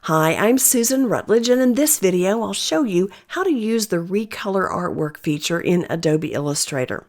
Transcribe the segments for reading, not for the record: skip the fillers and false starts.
Hi, I'm Susan Rutledge, and in this video I'll show you how to use the Recolor artwork feature in Adobe Illustrator.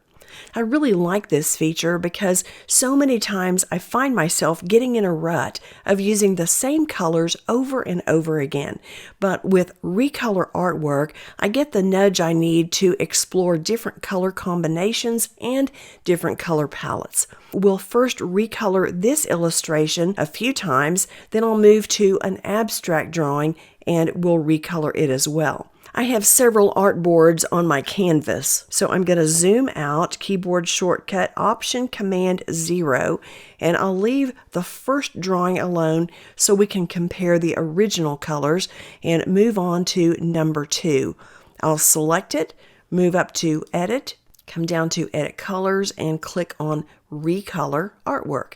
I really like this feature because so many times I find myself getting in a rut of using the same colors over and over again. But with Recolor artwork, I get the nudge I need to explore different color combinations and different color palettes. We'll first recolor this illustration a few times, then I'll move to an abstract drawing and we'll recolor it as well. I have several artboards on my canvas, so I'm going to zoom out, keyboard shortcut Option Command 0, and I'll leave the first drawing alone so we can compare the original colors and move on to number 2. I'll select it, move up to Edit, come down to Edit Colors, and click on Recolor Artwork.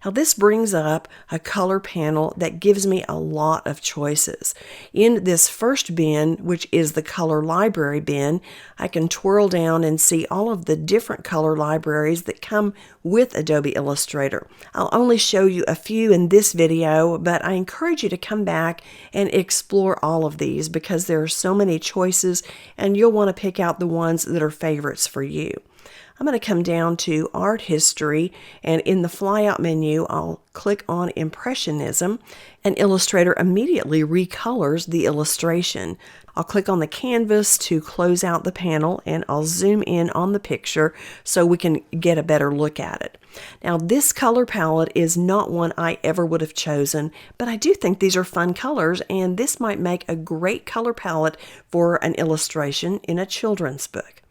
Now this brings up a color panel that gives me a lot of choices. In this first bin, which is the color library bin, I can twirl down and see all of the different color libraries that come with Adobe Illustrator. I'll only show you a few in this video, but I encourage you to come back and explore all of these because there are so many choices and you'll want to pick out the ones that are favorites for you. I'm going to come down to Art History, and in the flyout menu, I'll click on Impressionism, and Illustrator immediately recolors the illustration. I'll click on the canvas to close out the panel, and I'll zoom in on the picture so we can get a better look at it. Now, this color palette is not one I ever would have chosen, but I do think these are fun colors, and this might make a great color palette for an illustration in a children's book.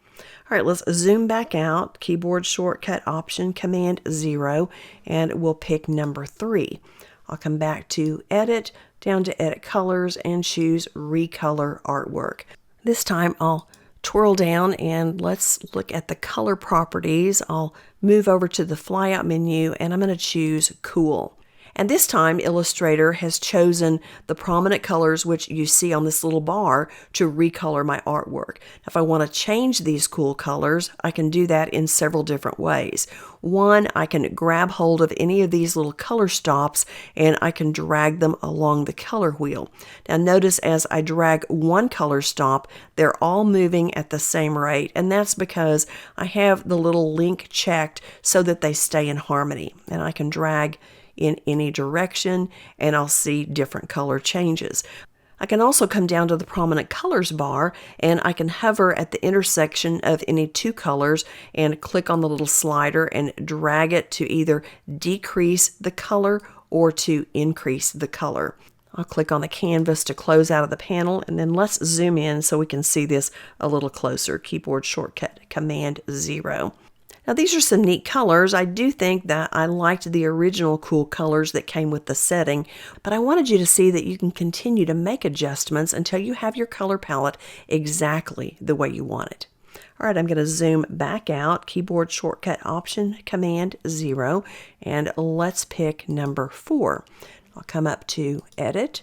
All right, let's zoom back out, keyboard shortcut Option Command 0, and we'll pick number 3. I'll come back to Edit, down to Edit Colors, and choose Recolor Artwork. This time I'll twirl down and let's look at the color properties. I'll move over to the flyout menu and I'm going to choose Cool. And this time, Illustrator has chosen the prominent colors which you see on this little bar to recolor my artwork. If I want to change these cool colors, I can do that in several different ways. One, I can grab hold of any of these little color stops and I can drag them along the color wheel. Now notice as I drag one color stop, they're all moving at the same rate, and that's because I have the little link checked so that they stay in harmony. And I can drag in any direction and I'll see different color changes. I can also come down to the prominent colors bar and I can hover at the intersection of any two colors and click on the little slider and drag it to either decrease the color or to increase the color. I'll click on the canvas to close out of the panel, and then let's zoom in so we can see this a little closer. Keyboard shortcut Command 0. Now these are some neat colors. I do think that I liked the original cool colors that came with the setting, but I wanted you to see that you can continue to make adjustments until you have your color palette exactly the way you want it. All right, I'm going to zoom back out, keyboard shortcut Option Command 0, and let's pick number 4. I'll come up to Edit,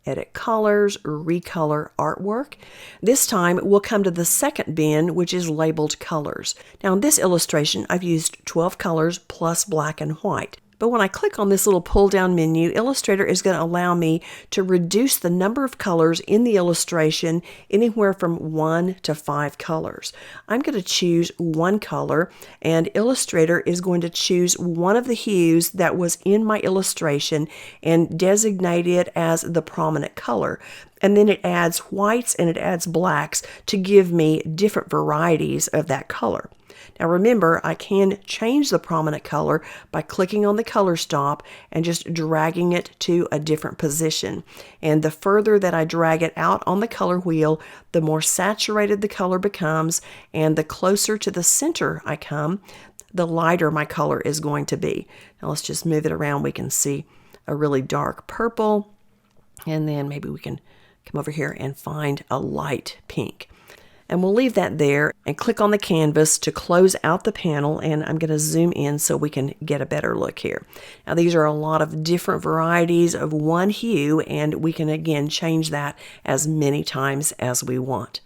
Edit Colors, Recolor Artwork. This time we'll come to the second bin, which is labeled Colors. Now in this illustration I've used 12 colors plus black and white. But when I click on this little pull down menu, Illustrator is going to allow me to reduce the number of colors in the illustration anywhere from 1 to 5 colors. I'm going to choose one color, and Illustrator is going to choose one of the hues that was in my illustration and designate it as the prominent color. And then it adds whites and it adds blacks to give me different varieties of that color. Now remember, I can change the prominent color by clicking on the color stop and just dragging it to a different position. And the further that I drag it out on the color wheel, the more saturated the color becomes, and the closer to the center I come, the lighter my color is going to be. Now let's just move it around. We can see a really dark purple, and then maybe we can come over here and find a light pink. And we'll leave that there and click on the canvas to close out the panel, and I'm going to zoom in so we can get a better look here. Now these are a lot of different varieties of one hue, and we can again change that as many times as we want.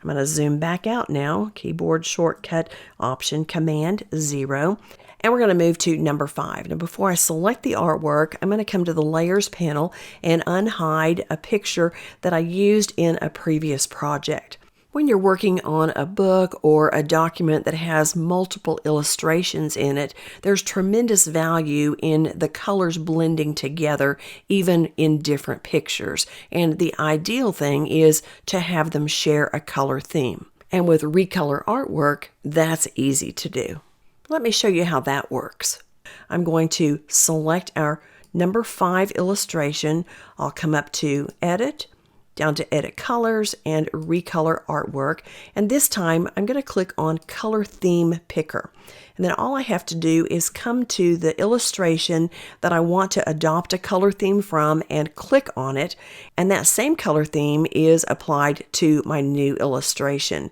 I'm going to zoom back out now, keyboard shortcut Option Command 0, And we're going to move to number 5. Now before I select the artwork, I'm going to come to the Layers panel and unhide a picture that I used in a previous project. When you're working on a book or a document that has multiple illustrations in it, there's tremendous value in the colors blending together, even in different pictures. And the ideal thing is to have them share a color theme. And with Recolor artwork, that's easy to do. Let me show you how that works. I'm going to select our number 5 illustration. I'll come up to Edit, down to Edit Colors and Recolor Artwork. And this time I'm going to click on Color Theme Picker. And then all I have to do is come to the illustration that I want to adopt a color theme from and click on it. And that same color theme is applied to my new illustration.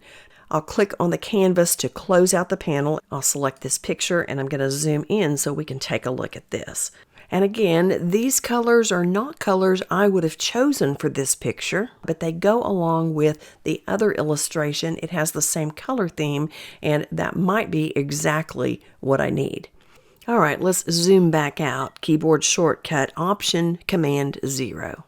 I'll click on the canvas to close out the panel. I'll select this picture and I'm going to zoom in so we can take a look at this. And again, these colors are not colors I would have chosen for this picture, but they go along with the other illustration. It has the same color theme, and that might be exactly what I need. All right, let's zoom back out. Keyboard shortcut, Option, Command 0.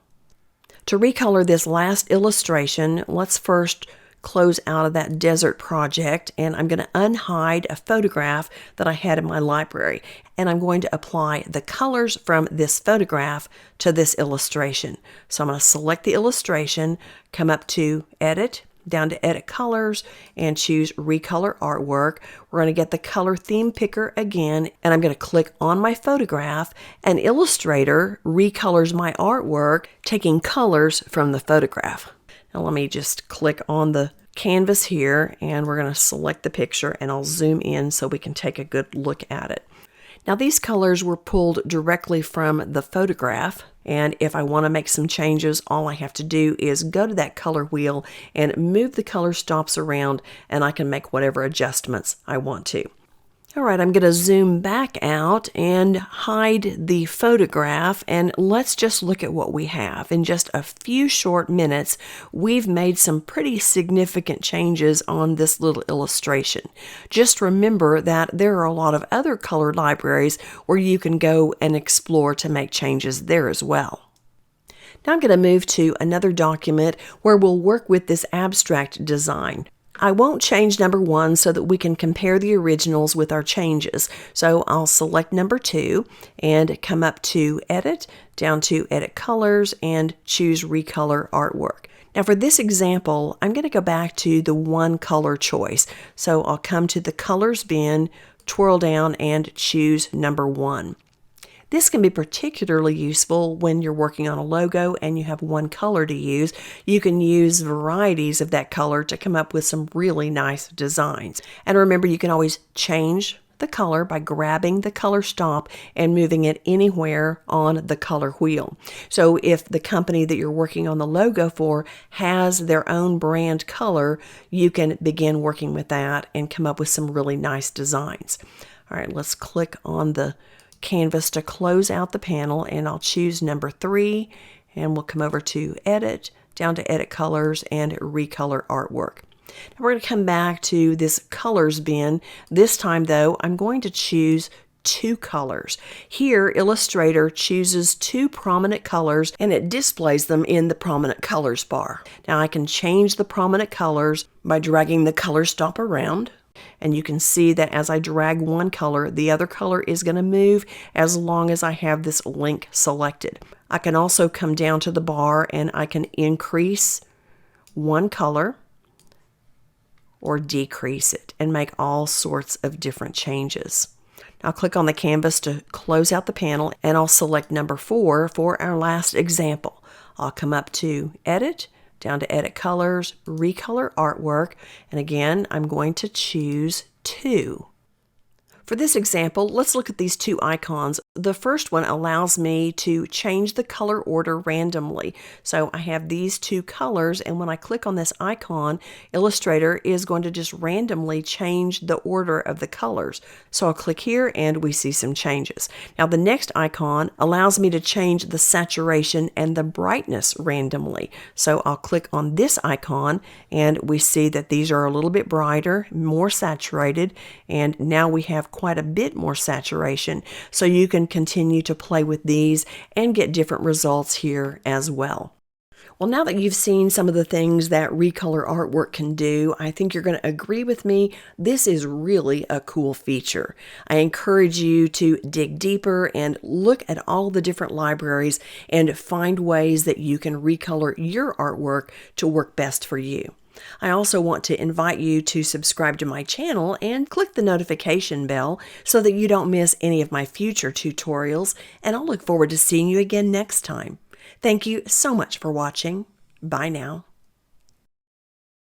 To recolor this last illustration, let's first close out of that desert project, and I'm going to unhide a photograph that I had in my library, and I'm going to apply the colors from this photograph to this illustration. So I'm going to select the illustration, come up to Edit, down to Edit Colors, and choose Recolor Artwork. We're going to get the Color Theme Picker again, and I'm going to click on my photograph, and Illustrator recolors my artwork, taking colors from the photograph. Now let me just click on the canvas here, and we're going to select the picture, and I'll zoom in so we can take a good look at it. Now these colors were pulled directly from the photograph, and if I want to make some changes, all I have to do is go to that color wheel and move the color stops around, and I can make whatever adjustments I want to. All right, I'm going to zoom back out and hide the photograph, and let's just look at what we have. In just a few short minutes, we've made some pretty significant changes on this little illustration. Just remember that there are a lot of other color libraries where you can go and explore to make changes there as well. Now I'm going to move to another document where we'll work with this abstract design. I won't change number 1 so that we can compare the originals with our changes. So I'll select number 2 and come up to Edit, down to Edit Colors, and choose Recolor Artwork. Now for this example, I'm going to go back to the one color choice. So I'll come to the Colors bin, twirl down, and choose number 1. This can be particularly useful when you're working on a logo and you have one color to use. You can use varieties of that color to come up with some really nice designs. And remember, you can always change the color by grabbing the color stop and moving it anywhere on the color wheel. So if the company that you're working on the logo for has their own brand color, you can begin working with that and come up with some really nice designs. All right, let's click on the canvas to close out the panel, and I'll choose number 3, and we'll come over to Edit, down to Edit Colors, and Recolor Artwork. Now we're going to come back to this colors bin. This time though, I'm going to choose 2 colors. Here, Illustrator chooses 2 prominent colors and it displays them in the prominent colors bar. Now I can change the prominent colors by dragging the color stop around. And you can see that as I drag one color, the other color is going to move as long as I have this link selected. I can also come down to the bar and I can increase one color or decrease it and make all sorts of different changes. I'll click on the canvas to close out the panel, and I'll select number 4 for our last example. I'll come up to Edit, down to Edit Colors, Recolor Artwork, and again, I'm going to choose 2. For this example, let's look at these 2 icons. The first one allows me to change the color order randomly. So I have these 2 colors, and when I click on this icon, Illustrator is going to just randomly change the order of the colors. So I'll click here and we see some changes. Now the next icon allows me to change the saturation and the brightness randomly. So I'll click on this icon and we see that these are a little bit brighter, more saturated, and now we have quite a bit more saturation, so you can continue to play with these and get different results here as well. Well, now that you've seen some of the things that Recolor artwork can do, I think you're going to agree with me. This is really a cool feature. I encourage you to dig deeper and look at all the different libraries and find ways that you can recolor your artwork to work best for you. I also want to invite you to subscribe to my channel and click the notification bell so that you don't miss any of my future tutorials, and I'll look forward to seeing you again next time. Thank you so much for watching. Bye now.